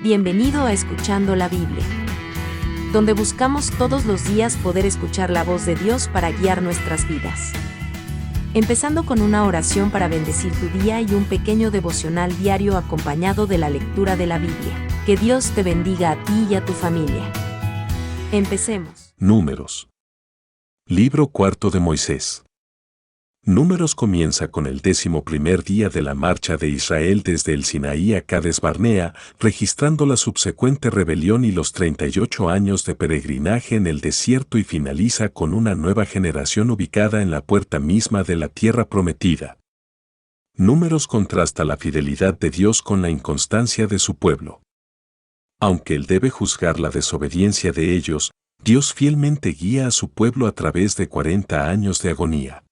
Bienvenido a Escuchando la Biblia, donde buscamos todos los días poder escuchar la voz de Dios para guiar nuestras vidas. Empezando con una oración para bendecir tu día y un pequeño devocional diario acompañado de la lectura de la Biblia. Que Dios te bendiga a ti y a tu familia. Empecemos. Números. Libro cuarto de Moisés. Números comienza con el 11º día de la marcha de Israel desde el Sinaí a Cades Barnea, registrando la subsecuente rebelión y los 38 años de peregrinaje en el desierto, y finaliza con una nueva generación ubicada en la puerta misma de la tierra prometida. Números contrasta la fidelidad de Dios con la inconstancia de su pueblo. Aunque Él debe juzgar la desobediencia de ellos, Dios fielmente guía a su pueblo a través de 40 años de agonía.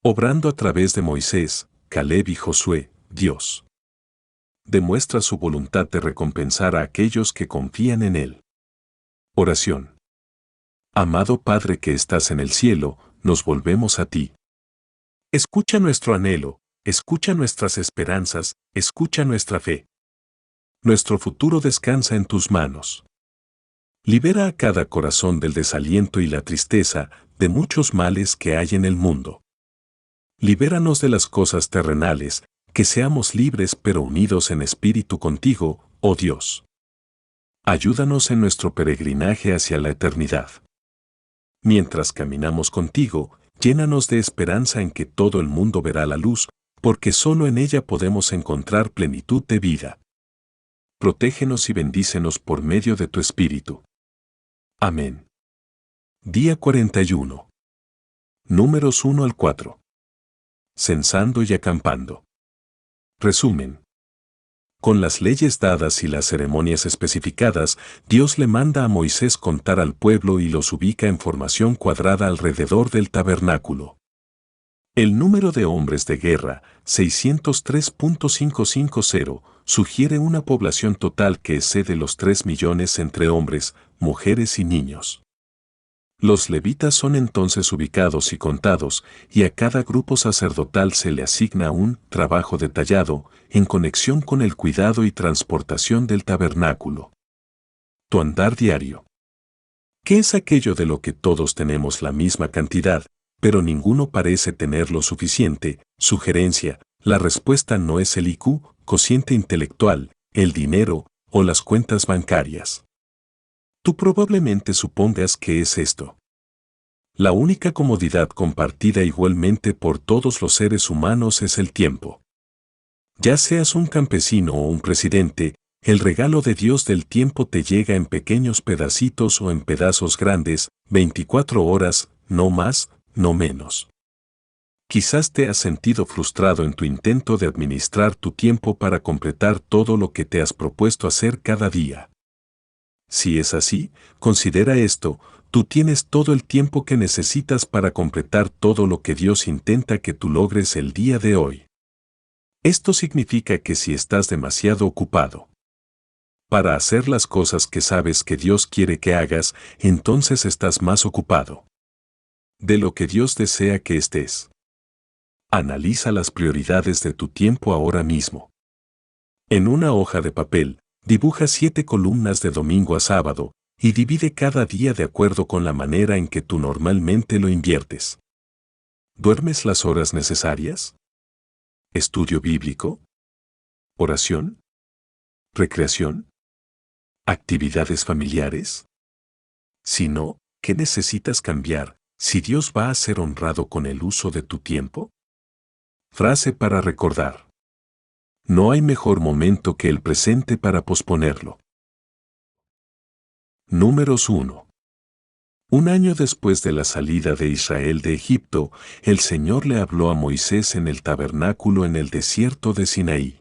Obrando a través de Moisés, Caleb y Josué, Dios demuestra su voluntad de recompensar a aquellos que confían en Él. Oración. Amado Padre que estás en el cielo, nos volvemos a ti. Escucha nuestro anhelo, escucha nuestras esperanzas, escucha nuestra fe. Nuestro futuro descansa en tus manos. Libera a cada corazón del desaliento y la tristeza, de muchos males que hay en el mundo. Libéranos de las cosas terrenales, que seamos libres pero unidos en espíritu contigo, oh Dios. Ayúdanos en nuestro peregrinaje hacia la eternidad. Mientras caminamos contigo, llénanos de esperanza en que todo el mundo verá la luz, porque solo en ella podemos encontrar plenitud de vida. Protégenos y bendícenos por medio de tu Espíritu. Amén. Día 41. Números 1 al 4. Censando y acampando. Resumen. Con las leyes dadas y las ceremonias especificadas, Dios le manda a Moisés contar al pueblo y los ubica en formación cuadrada alrededor del tabernáculo. El número de hombres de guerra, 603.550, sugiere una población total que excede los 3 millones entre hombres, mujeres y niños. Los levitas son entonces ubicados y contados, y a cada grupo sacerdotal se le asigna un trabajo detallado en conexión con el cuidado y transportación del tabernáculo. Tu andar diario. ¿Qué es aquello de lo que todos tenemos la misma cantidad, pero ninguno parece tener lo suficiente? Sugerencia: la respuesta no es el IQ, cociente intelectual, el dinero o las cuentas bancarias. Tú probablemente supongas que es esto. La única comodidad compartida igualmente por todos los seres humanos es el tiempo. Ya seas un campesino o un presidente, el regalo de Dios del tiempo te llega en pequeños pedacitos o en pedazos grandes, 24 horas, no más, no menos. Quizás te has sentido frustrado en tu intento de administrar tu tiempo para completar todo lo que te has propuesto hacer cada día. Si es así, considera esto: tú tienes todo el tiempo que necesitas para completar todo lo que Dios intenta que tú logres el día de hoy. Esto significa que si estás demasiado ocupado para hacer las cosas que sabes que Dios quiere que hagas, entonces estás más ocupado de lo que Dios desea que estés. Analiza las prioridades de tu tiempo ahora mismo. En una hoja de papel, dibuja 7 columnas de domingo a sábado, y divide cada día de acuerdo con la manera en que tú normalmente lo inviertes. ¿Duermes las horas necesarias? ¿Estudio bíblico? ¿Oración? ¿Recreación? ¿Actividades familiares? Si no, ¿qué necesitas cambiar, si Dios va a ser honrado con el uso de tu tiempo? Frase para recordar. No hay mejor momento que el presente para posponerlo. Números 1. Un año después de la salida de Israel de Egipto, el Señor le habló a Moisés en el tabernáculo en el desierto de Sinaí.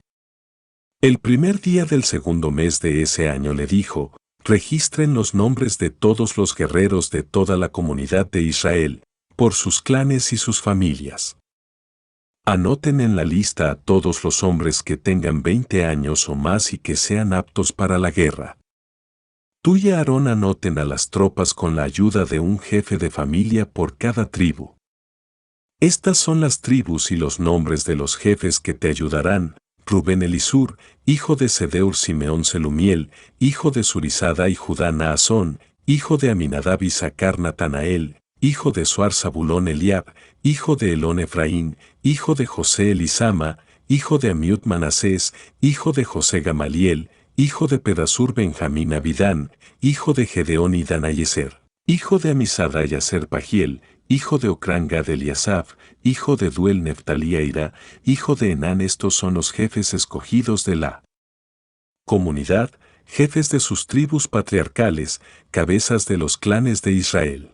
El primer día del segundo mes de ese año le dijo: registren los nombres de todos los guerreros de toda la comunidad de Israel, por sus clanes y sus familias. Anoten en la lista a todos los hombres que tengan 20 años o más y que sean aptos para la guerra. Tú y Aarón anoten a las tropas con la ayuda de un jefe de familia por cada tribu. Estas son las tribus y los nombres de los jefes que te ayudarán, Rubén Elisur, hijo de Sedeur Simeón Selumiel, hijo de Surizada y Judá Naasón, hijo de Aminadab Isaacar Natanael, hijo de Suar Zabulón Eliab, hijo de Elón Efraín, hijo de José Elisama, hijo de Amiud Manasés, hijo de José Gamaliel, hijo de Pedasur Benjamín Abidán, hijo de Gedeón y Danayeser, hijo de Amisada Yaser Pagiel, hijo de Ocrán Gad Eliasaf, hijo de Duel Neftalí Eira, hijo de Enán. Estos son los jefes escogidos de la comunidad, jefes de sus tribus patriarcales, cabezas de los clanes de Israel.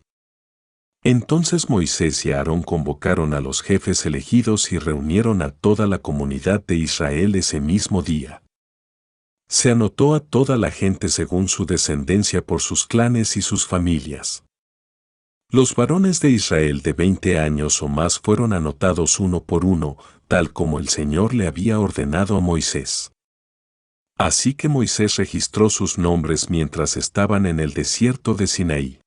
Entonces Moisés y Aarón convocaron a los jefes elegidos y reunieron a toda la comunidad de Israel ese mismo día. Se anotó a toda la gente según su descendencia por sus clanes y sus familias. Los varones de Israel de 20 años o más fueron anotados uno por uno, tal como el Señor le había ordenado a Moisés. Así que Moisés registró sus nombres mientras estaban en el desierto de Sinaí.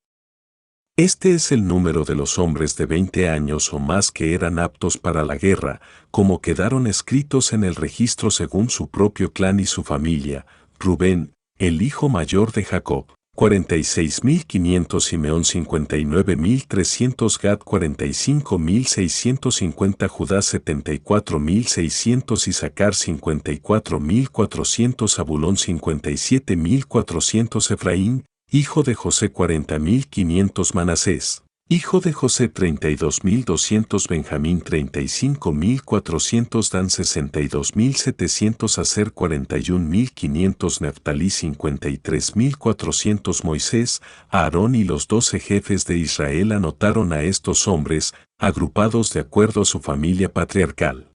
Este es el número de los hombres de 20 años o más que eran aptos para la guerra, como quedaron escritos en el registro según su propio clan y su familia: Rubén, el hijo mayor de Jacob, 46.500; Simeón 59.300; Gad 45.650; Judá 74.600; Isaacar 54.400; Zabulón 57.400; Efraín, hijo de José 40.500; Manasés, hijo de José 32.200; Benjamín 35.400; Dan 62.700; Aser 41.500; Neftalí 53.400. Moisés, Aarón y los 12 jefes de Israel anotaron a estos hombres, agrupados de acuerdo a su familia patriarcal.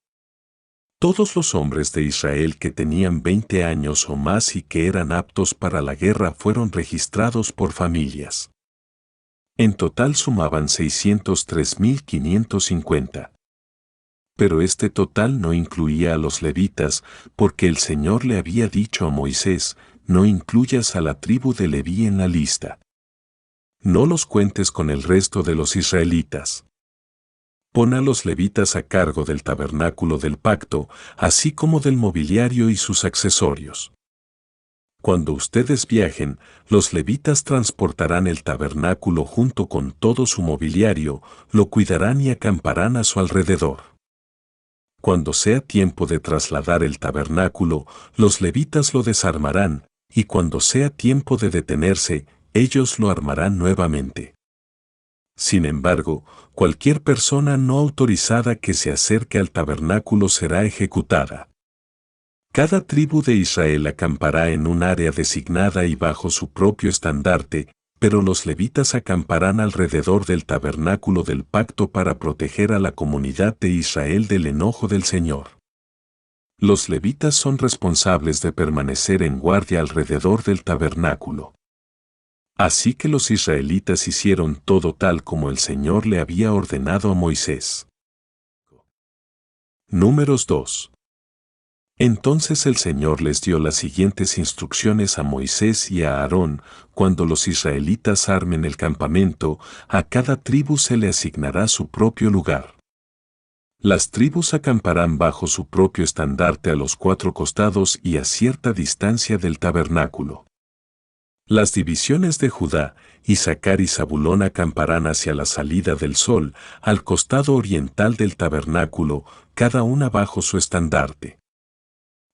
Todos los hombres de Israel que tenían 20 años o más y que eran aptos para la guerra fueron registrados por familias. En total sumaban 603.550. Pero este total no incluía a los levitas, porque el Señor le había dicho a Moisés: no incluyas a la tribu de Leví en la lista. No los cuentes con el resto de los israelitas. Pon a los levitas a cargo del tabernáculo del pacto, así como del mobiliario y sus accesorios. Cuando ustedes viajen, los levitas transportarán el tabernáculo junto con todo su mobiliario, lo cuidarán y acamparán a su alrededor. Cuando sea tiempo de trasladar el tabernáculo, los levitas lo desarmarán, y cuando sea tiempo de detenerse, ellos lo armarán nuevamente. Sin embargo, cualquier persona no autorizada que se acerque al tabernáculo será ejecutada. Cada tribu de Israel acampará en un área designada y bajo su propio estandarte, pero los levitas acamparán alrededor del tabernáculo del pacto para proteger a la comunidad de Israel del enojo del Señor. Los levitas son responsables de permanecer en guardia alrededor del tabernáculo. Así que los israelitas hicieron todo tal como el Señor le había ordenado a Moisés. Números 2. Entonces el Señor les dio las siguientes instrucciones a Moisés y a Aarón: cuando los israelitas armen el campamento, a cada tribu se le asignará su propio lugar. Las tribus acamparán bajo su propio estandarte a los 4 costados y a cierta distancia del tabernáculo. Las divisiones de Judá, Isaacar y Zabulón acamparán hacia la salida del sol, al costado oriental del tabernáculo, cada una bajo su estandarte.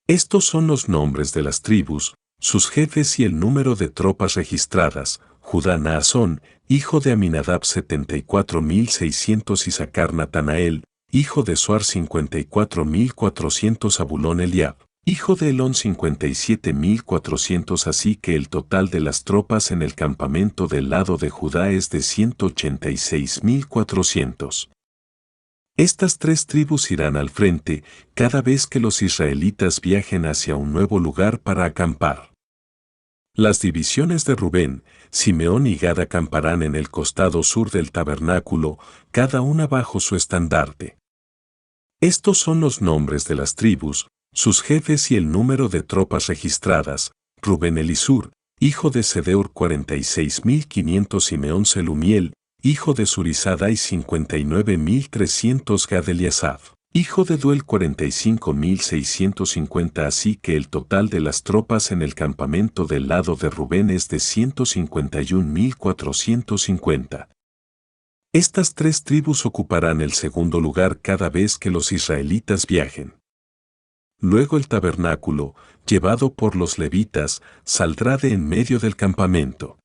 Estos son los nombres de las tribus, sus jefes y el número de tropas registradas: Judá Naasón, hijo de Aminadab 74.600; Isaacar Natanael, hijo de Suar 54.400; Zabulón Eliab, hijo de Elón 57.400. Así que el total de las tropas en el campamento del lado de Judá es de 186.400. Estas 3 tribus irán al frente cada vez que los israelitas viajen hacia un nuevo lugar para acampar. Las divisiones de Rubén, Simeón y Gad acamparán en el costado sur del tabernáculo, cada una bajo su estandarte. Estos son los nombres de las tribus, sus jefes y el número de tropas registradas: Rubén Elisur, hijo de Sedeur 46.500; Simeón Selumiel, hijo de Surizada y 59.300; Gad Eliasaf, hijo de Duel 45.650. Así que el total de las tropas en el campamento del lado de Rubén es de 151.450. Estas tres tribus ocuparán el segundo lugar cada vez que los israelitas viajen. Luego el tabernáculo, llevado por los levitas, saldrá de en medio del campamento.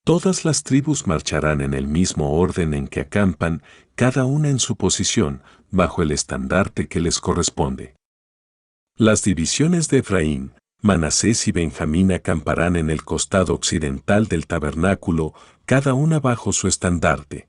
Todas las tribus marcharán en el mismo orden en que acampan, cada una en su posición, bajo el estandarte que les corresponde. Las divisiones de Efraín, Manasés y Benjamín acamparán en el costado occidental del tabernáculo, cada una bajo su estandarte.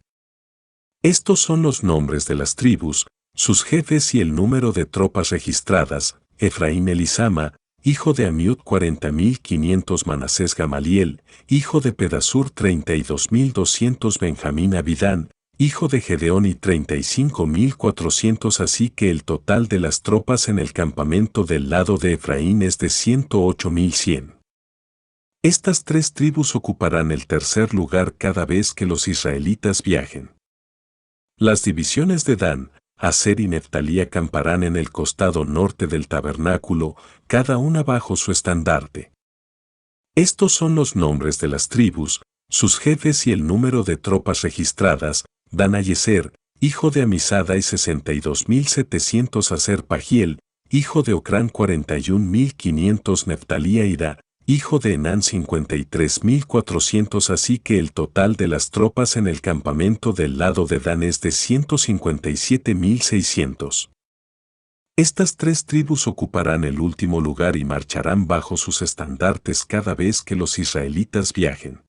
Estos son los nombres de las tribus, sus jefes y el número de tropas registradas: Efraín Elisama, hijo de Amiud 40.500, Manasés Gamaliel, hijo de Pedasur 32.200, Benjamín Abidán, hijo de Gedeón y 35.400. Así que el total de las tropas en el campamento del lado de Efraín es de 108.100. Estas tres tribus ocuparán el tercer lugar cada vez que los israelitas viajen. Las divisiones de Dan, Aser y Neftalí acamparán en el costado norte del tabernáculo, cada una bajo su estandarte. Estos son los nombres de las tribus, sus jefes y el número de tropas registradas: Dan Ayeser, hijo de Amisada y 62.700, Aser Pagiel, hijo de Ocrán 41.500, Neftalí Aira, hijo de Enán 53.400. Así que el total de las tropas en el campamento del lado de Dan es de 157.600. Estas tres tribus ocuparán el último lugar y marcharán bajo sus estandartes cada vez que los israelitas viajen.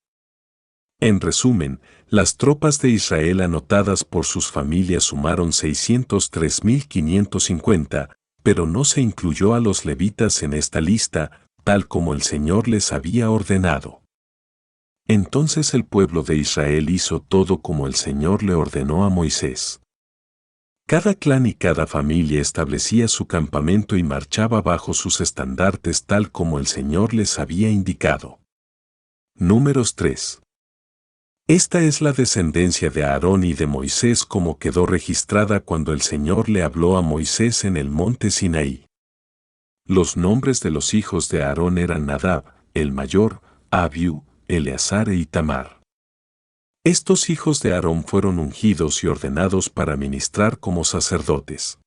En resumen, las tropas de Israel anotadas por sus familias sumaron 603.550, pero no se incluyó a los levitas en esta lista, tal como el Señor les había ordenado. Entonces el pueblo de Israel hizo todo como el Señor le ordenó a Moisés. Cada clan y cada familia establecía su campamento y marchaba bajo sus estandartes tal como el Señor les había indicado. Números 3. Esta es la descendencia de Aarón y de Moisés como quedó registrada cuando el Señor le habló a Moisés en el monte Sinaí. Los nombres de los hijos de Aarón eran Nadab, el mayor, Abiú, Eleazar e Itamar. Estos hijos de Aarón fueron ungidos y ordenados para ministrar como sacerdotes.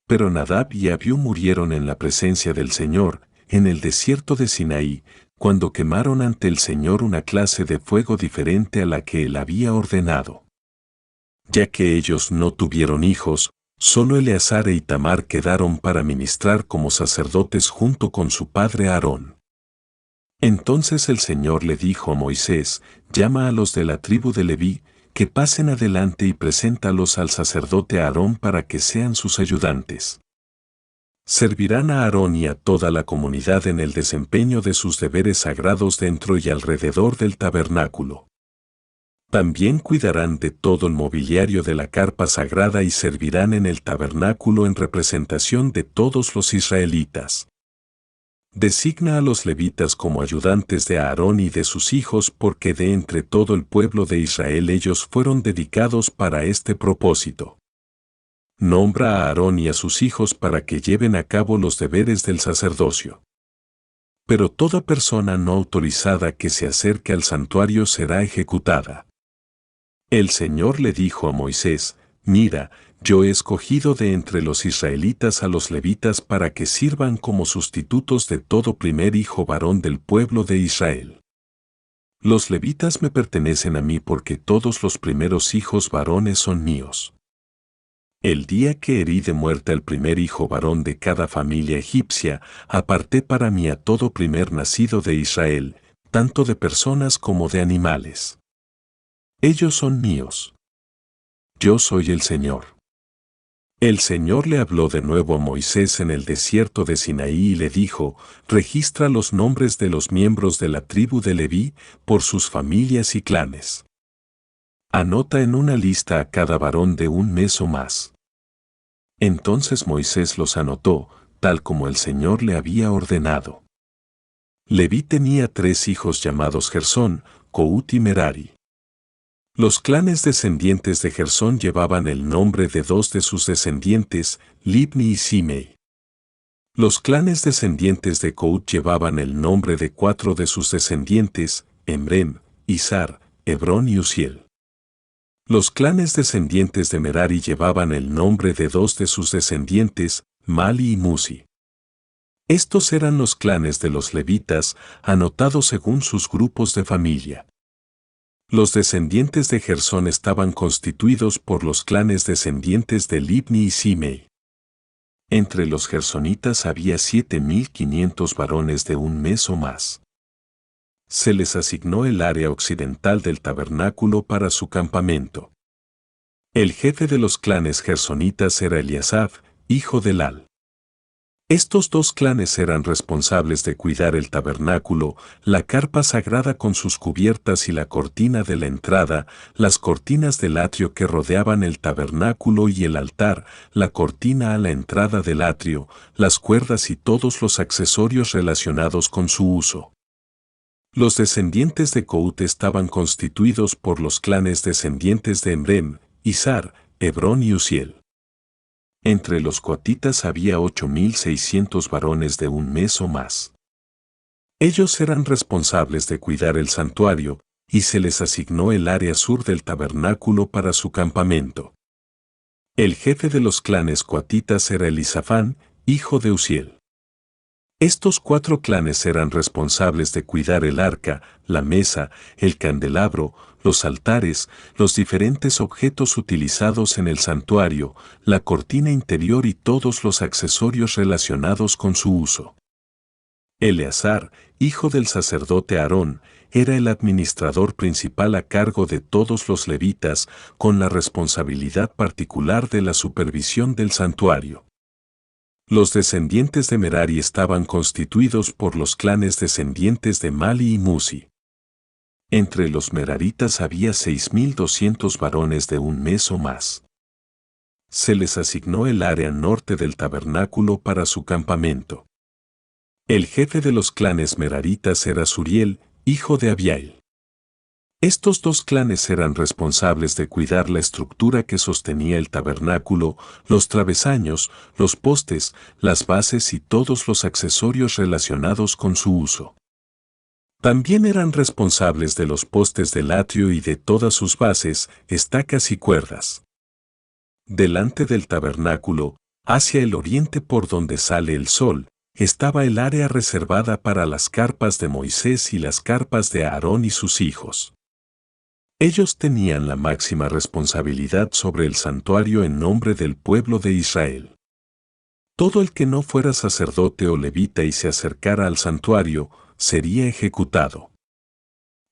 Pero Nadab y Abiú murieron en la presencia del Señor, en el desierto de Sinaí, cuando quemaron ante el Señor una clase de fuego diferente a la que él había ordenado. Ya que ellos no tuvieron hijos, solo Eleazar e Itamar quedaron para ministrar como sacerdotes junto con su padre Aarón. Entonces el Señor le dijo a Moisés: llama a los de la tribu de Leví, que pasen adelante y preséntalos al sacerdote Aarón para que sean sus ayudantes. Servirán a Aarón y a toda la comunidad en el desempeño de sus deberes sagrados dentro y alrededor del tabernáculo. También cuidarán de todo el mobiliario de la carpa sagrada y servirán en el tabernáculo en representación de todos los israelitas. Designa a los levitas como ayudantes de Aarón y de sus hijos, porque de entre todo el pueblo de Israel ellos fueron dedicados para este propósito. Nombra a Aarón y a sus hijos para que lleven a cabo los deberes del sacerdocio. Pero toda persona no autorizada que se acerque al santuario será ejecutada. El Señor le dijo a Moisés: mira, yo he escogido de entre los israelitas a los levitas para que sirvan como sustitutos de todo primer hijo varón del pueblo de Israel. Los levitas me pertenecen a mí porque todos los primeros hijos varones son míos. El día que herí de muerte al primer hijo varón de cada familia egipcia, aparté para mí a todo primer nacido de Israel, tanto de personas como de animales. Ellos son míos. Yo soy el Señor. El Señor le habló de nuevo a Moisés en el desierto de Sinaí y le dijo: registra los nombres de los miembros de la tribu de Leví por sus familias y clanes. Anota en una lista a cada varón de un mes o más. Entonces Moisés los anotó, tal como el Señor le había ordenado. Leví tenía 3 hijos llamados Gersón, Cout y Merari. Los clanes descendientes de Gersón llevaban el nombre de dos de sus descendientes, Libni y Simei. Los clanes descendientes de Coat llevaban el nombre de cuatro de sus descendientes, Emrem, Izar, Hebrón y Uziel. Los clanes descendientes de Merari llevaban el nombre de dos de sus descendientes, Mali y Musi. Estos eran los clanes de los levitas, anotados según sus grupos de familia. Los descendientes de Gersón estaban constituidos por los clanes descendientes de Libni y Simei. Entre los gersonitas había 7.500 varones de un mes o más. Se les asignó el área occidental del tabernáculo para su campamento. El jefe de los clanes gersonitas era Eliasaf, hijo de Lal. Estos dos clanes eran responsables de cuidar el tabernáculo, la carpa sagrada con sus cubiertas y la cortina de la entrada, las cortinas del atrio que rodeaban el tabernáculo y el altar, la cortina a la entrada del atrio, las cuerdas y todos los accesorios relacionados con su uso. Los descendientes de Coat estaban constituidos por los clanes descendientes de Emrem, Izar, Hebrón y Uziel. Entre los coatitas había 8.600 varones de un mes o más. Ellos eran responsables de cuidar el santuario, y se les asignó el área sur del tabernáculo para su campamento. El jefe de los clanes coatitas era Elisafán, hijo de Uziel. Estos cuatro clanes eran responsables de cuidar el arca, la mesa, el candelabro, los altares, los diferentes objetos utilizados en el santuario, la cortina interior y todos los accesorios relacionados con su uso. Eleazar, hijo del sacerdote Aarón, era el administrador principal a cargo de todos los levitas, con la responsabilidad particular de la supervisión del santuario. Los descendientes de Merari estaban constituidos por los clanes descendientes de Mali y Musi. Entre los meraritas había 6.200 varones de un mes o más. Se les asignó el área norte del tabernáculo para su campamento. El jefe de los clanes meraritas era Suriel, hijo de Abiail. Estos dos clanes eran responsables de cuidar la estructura que sostenía el tabernáculo, los travesaños, los postes, las bases y todos los accesorios relacionados con su uso. También eran responsables de los postes del atrio y de todas sus bases, estacas y cuerdas. Delante del tabernáculo, hacia el oriente por donde sale el sol, estaba el área reservada para las carpas de Moisés y las carpas de Aarón y sus hijos. Ellos tenían la máxima responsabilidad sobre el santuario en nombre del pueblo de Israel. Todo el que no fuera sacerdote o levita y se acercara al santuario, sería ejecutado.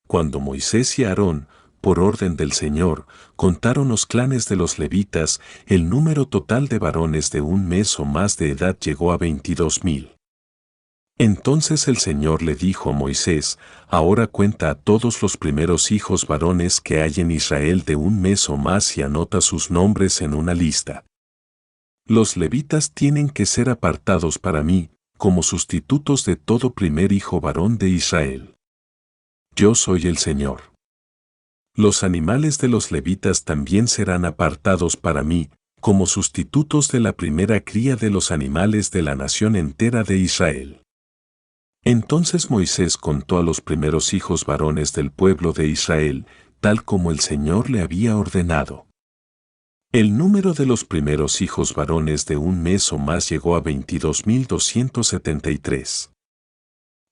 Cuando Moisés y Aarón, por orden del Señor, contaron los clanes de los levitas, el número total de varones de un mes o más de edad llegó a 22.000. Entonces el Señor le dijo a Moisés: ahora cuenta a todos los primeros hijos varones que hay en Israel de un mes o más y anota sus nombres en una lista. Los levitas tienen que ser apartados para mí, como sustitutos de todo primer hijo varón de Israel. Yo soy el Señor. Los animales de los levitas también serán apartados para mí, como sustitutos de la primera cría de los animales de la nación entera de Israel. Entonces Moisés contó a los primeros hijos varones del pueblo de Israel, tal como el Señor le había ordenado. El número de los primeros hijos varones de un mes o más llegó a 22.273.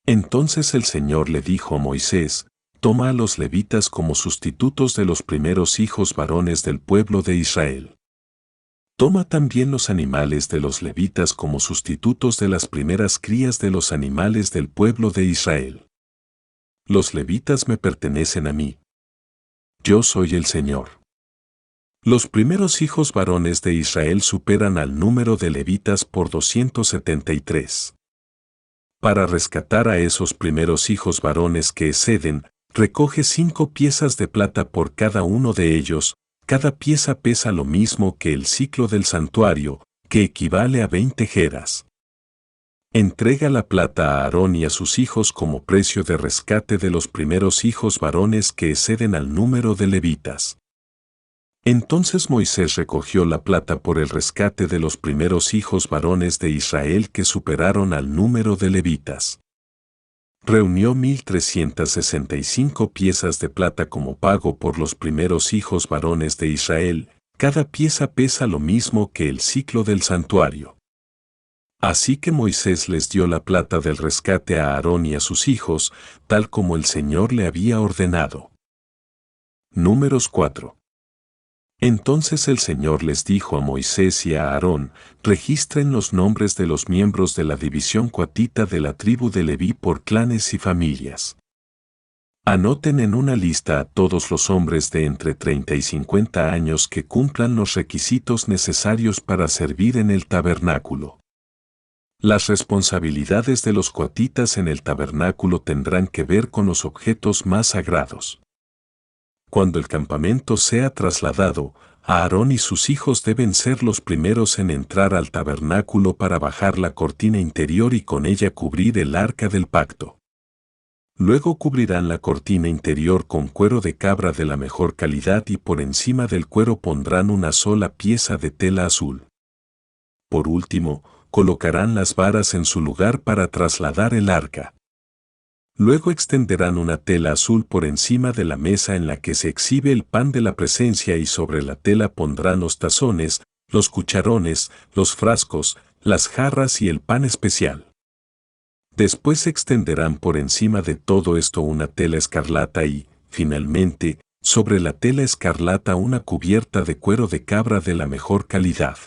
Entonces el Señor le dijo a Moisés: toma a los levitas como sustitutos de los primeros hijos varones del pueblo de Israel. Toma también los animales de los levitas como sustitutos de las primeras crías de los animales del pueblo de Israel. Los levitas me pertenecen a mí. Yo soy el Señor. Los primeros hijos varones de Israel superan al número de levitas por 273. Para rescatar a esos primeros hijos varones que exceden, recoge 5 piezas de plata por cada uno de ellos. Cada pieza pesa lo mismo que el ciclo del santuario, que equivale a 20 geras. Entrega la plata a Aarón y a sus hijos como precio de rescate de los primeros hijos varones que exceden al número de levitas. Entonces Moisés recogió la plata por el rescate de los primeros hijos varones de Israel que superaron al número de levitas. Reunió 1,365 piezas de plata como pago por los primeros hijos varones de Israel. Cada pieza pesa lo mismo que el ciclo del santuario. Así que Moisés les dio la plata del rescate a Aarón y a sus hijos, tal como el Señor le había ordenado. Números 4. Entonces el Señor les dijo a Moisés y a Aarón: registren los nombres de los miembros de la división coatita de la tribu de Leví por clanes y familias. Anoten en una lista a todos los hombres de entre 30 y 50 años que cumplan los requisitos necesarios para servir en el tabernáculo. Las responsabilidades de los coatitas en el tabernáculo tendrán que ver con los objetos más sagrados. Cuando el campamento sea trasladado, Aarón y sus hijos deben ser los primeros en entrar al tabernáculo para bajar la cortina interior y con ella cubrir el arca del pacto. Luego cubrirán la cortina interior con cuero de cabra de la mejor calidad y por encima del cuero pondrán una sola pieza de tela azul. Por último, colocarán las varas en su lugar para trasladar el arca. Luego extenderán una tela azul por encima de la mesa en la que se exhibe el pan de la presencia y sobre la tela pondrán los tazones, los cucharones, los frascos, las jarras y el pan especial. Después extenderán por encima de todo esto una tela escarlata y, finalmente, sobre la tela escarlata una cubierta de cuero de cabra de la mejor calidad.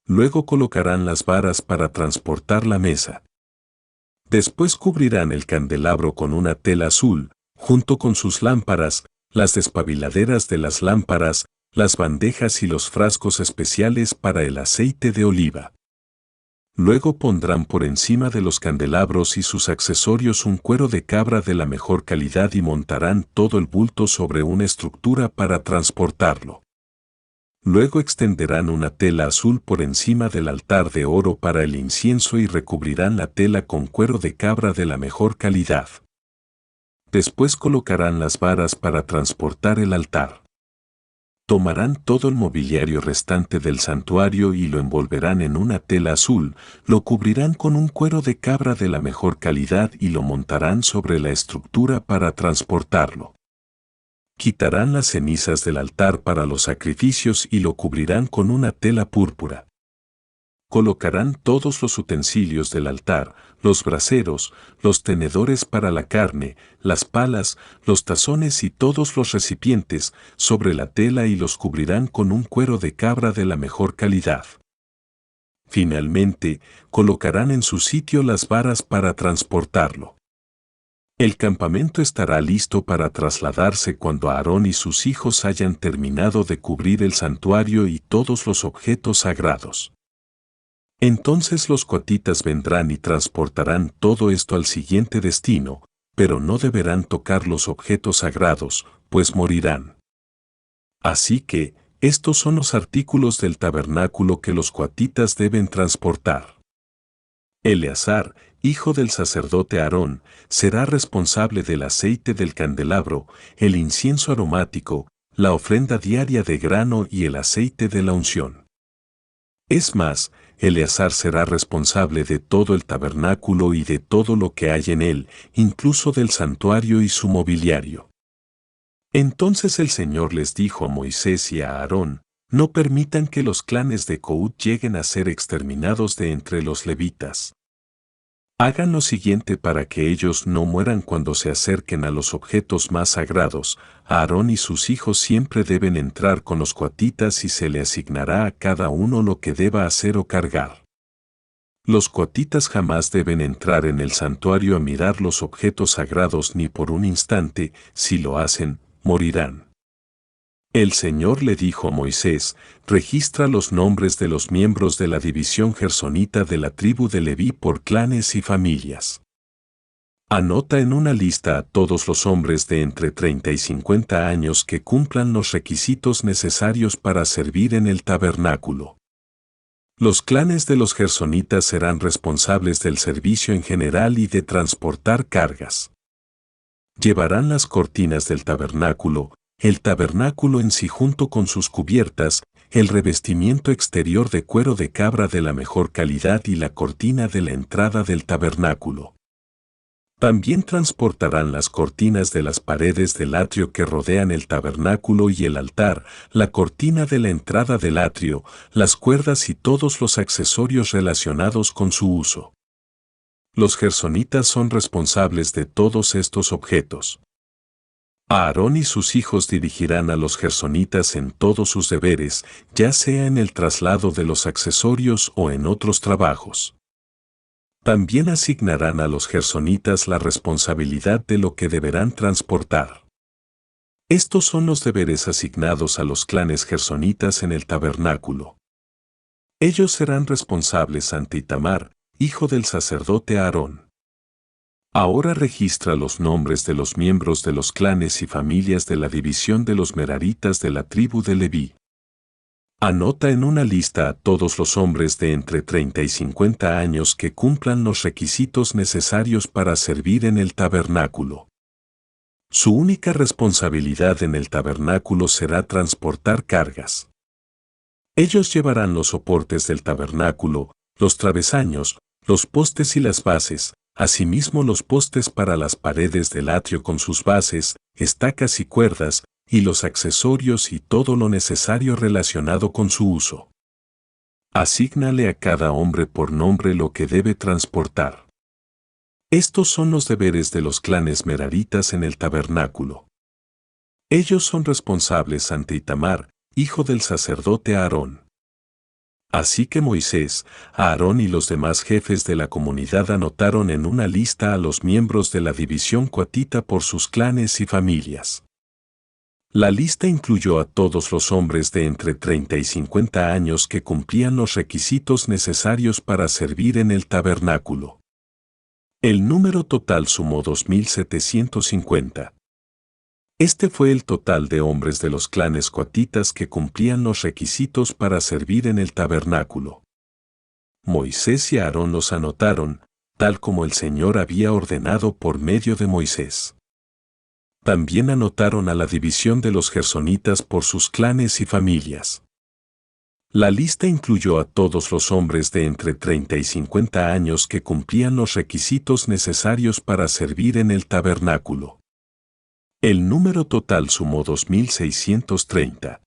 Luego colocarán las varas para transportar la mesa. Después cubrirán el candelabro con una tela azul, junto con sus lámparas, las despabiladeras de las lámparas, las bandejas y los frascos especiales para el aceite de oliva. Luego pondrán por encima de los candelabros y sus accesorios un cuero de cabra de la mejor calidad y montarán todo el bulto sobre una estructura para transportarlo. Luego extenderán una tela azul por encima del altar de oro para el incienso y recubrirán la tela con cuero de cabra de la mejor calidad. Después colocarán las varas para transportar el altar. Tomarán todo el mobiliario restante del santuario y lo envolverán en una tela azul, lo cubrirán con un cuero de cabra de la mejor calidad y lo montarán sobre la estructura para transportarlo. Quitarán las cenizas del altar para los sacrificios y lo cubrirán con una tela púrpura. Colocarán todos los utensilios del altar, los braseros, los tenedores para la carne, las palas, los tazones y todos los recipientes sobre la tela y los cubrirán con un cuero de cabra de la mejor calidad. Finalmente, colocarán en su sitio las varas para transportarlo. El campamento estará listo para trasladarse cuando Aarón y sus hijos hayan terminado de cubrir el santuario y todos los objetos sagrados. Entonces los coatitas vendrán y transportarán todo esto al siguiente destino, pero no deberán tocar los objetos sagrados, pues morirán. Así que, estos son los artículos del tabernáculo que los coatitas deben transportar. Eleazar, hijo del sacerdote Aarón, será responsable del aceite del candelabro, el incienso aromático, la ofrenda diaria de grano y el aceite de la unción. Es más, Eleazar será responsable de todo el tabernáculo y de todo lo que hay en él, incluso del santuario y su mobiliario. Entonces el Señor les dijo a Moisés y a Aarón: no permitan que los clanes de Coat lleguen a ser exterminados de entre los levitas. Hagan lo siguiente para que ellos no mueran cuando se acerquen a los objetos más sagrados. Aarón y sus hijos siempre deben entrar con los coatitas y se le asignará a cada uno lo que deba hacer o cargar. Los coatitas jamás deben entrar en el santuario a mirar los objetos sagrados ni por un instante. Si lo hacen, morirán. El Señor le dijo a Moisés: registra los nombres de los miembros de la división gersonita de la tribu de Leví por clanes y familias. Anota en una lista a todos los hombres de entre 30 y 50 años que cumplan los requisitos necesarios para servir en el tabernáculo. Los clanes de los gersonitas serán responsables del servicio en general y de transportar cargas. Llevarán las cortinas del tabernáculo, el tabernáculo en sí junto con sus cubiertas, el revestimiento exterior de cuero de cabra de la mejor calidad y la cortina de la entrada del tabernáculo. También transportarán las cortinas de las paredes del atrio que rodean el tabernáculo y el altar, la cortina de la entrada del atrio, las cuerdas y todos los accesorios relacionados con su uso. Los gersonitas son responsables de todos estos objetos. Aarón y sus hijos dirigirán a los gersonitas en todos sus deberes, ya sea en el traslado de los accesorios o en otros trabajos. También asignarán a los gersonitas la responsabilidad de lo que deberán transportar. Estos son los deberes asignados a los clanes gersonitas en el tabernáculo. Ellos serán responsables ante Itamar, hijo del sacerdote Aarón. Ahora registra los nombres de los miembros de los clanes y familias de la división de los meraritas de la tribu de Leví. Anota en una lista a todos los hombres de entre 30 y 50 años que cumplan los requisitos necesarios para servir en el tabernáculo. Su única responsabilidad en el tabernáculo será transportar cargas. Ellos llevarán los soportes del tabernáculo, los travesaños, los postes y las bases, asimismo los postes para las paredes del atrio con sus bases, estacas y cuerdas, y los accesorios y todo lo necesario relacionado con su uso. Asígnale a cada hombre por nombre lo que debe transportar. Estos son los deberes de los clanes meraritas en el tabernáculo. Ellos son responsables ante Itamar, hijo del sacerdote Aarón. Así que Moisés, Aarón y los demás jefes de la comunidad anotaron en una lista a los miembros de la división coatita por sus clanes y familias. La lista incluyó a todos los hombres de entre 30 y 50 años que cumplían los requisitos necesarios para servir en el tabernáculo. El número total sumó 2.750. Este fue el total de hombres de los clanes coatitas que cumplían los requisitos para servir en el tabernáculo. Moisés y Aarón los anotaron, tal como el Señor había ordenado por medio de Moisés. También anotaron a la división de los gersonitas por sus clanes y familias. La lista incluyó a todos los hombres de entre 30 y 50 años que cumplían los requisitos necesarios para servir en el tabernáculo. El número total sumó 2.630.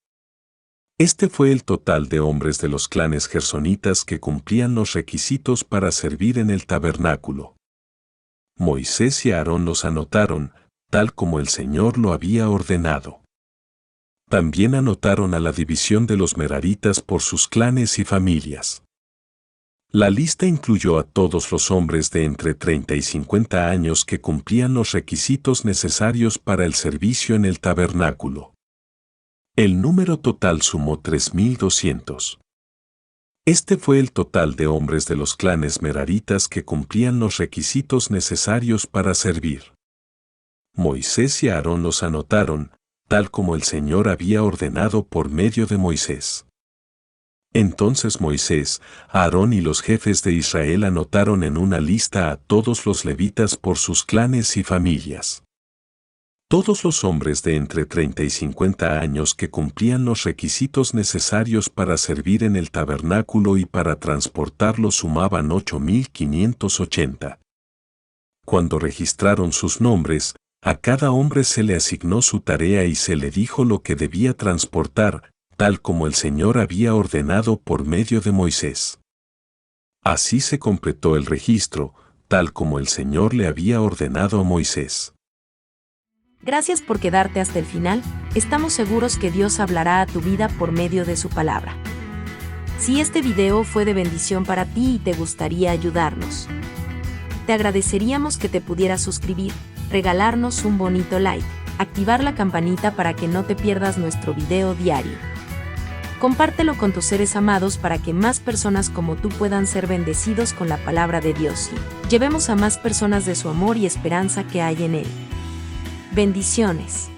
Este fue el total de hombres de los clanes gersonitas que cumplían los requisitos para servir en el tabernáculo. Moisés y Aarón los anotaron, tal como el Señor lo había ordenado. También anotaron a la división de los meraritas por sus clanes y familias. La lista incluyó a todos los hombres de entre 30 y 50 años que cumplían los requisitos necesarios para el servicio en el tabernáculo. El número total sumó 3.200. Este fue el total de hombres de los clanes meraritas que cumplían los requisitos necesarios para servir. Moisés y Aarón los anotaron, tal como el Señor había ordenado por medio de Moisés. Entonces Moisés, Aarón y los jefes de Israel anotaron en una lista a todos los levitas por sus clanes y familias. Todos los hombres de entre 30 y 50 años que cumplían los requisitos necesarios para servir en el tabernáculo y para transportarlo sumaban 8.580. Cuando registraron sus nombres, a cada hombre se le asignó su tarea y se le dijo lo que debía transportar, tal como el Señor había ordenado por medio de Moisés. Así se completó el registro, tal como el Señor le había ordenado a Moisés. Gracias por quedarte hasta el final, estamos seguros que Dios hablará a tu vida por medio de su palabra. Si este video fue de bendición para ti y te gustaría ayudarnos, te agradeceríamos que te pudieras suscribir, regalarnos un bonito like, activar la campanita para que no te pierdas nuestro video diario. Compártelo con tus seres amados para que más personas como tú puedan ser bendecidos con la palabra de Dios y llevemos a más personas de su amor y esperanza que hay en Él. Bendiciones.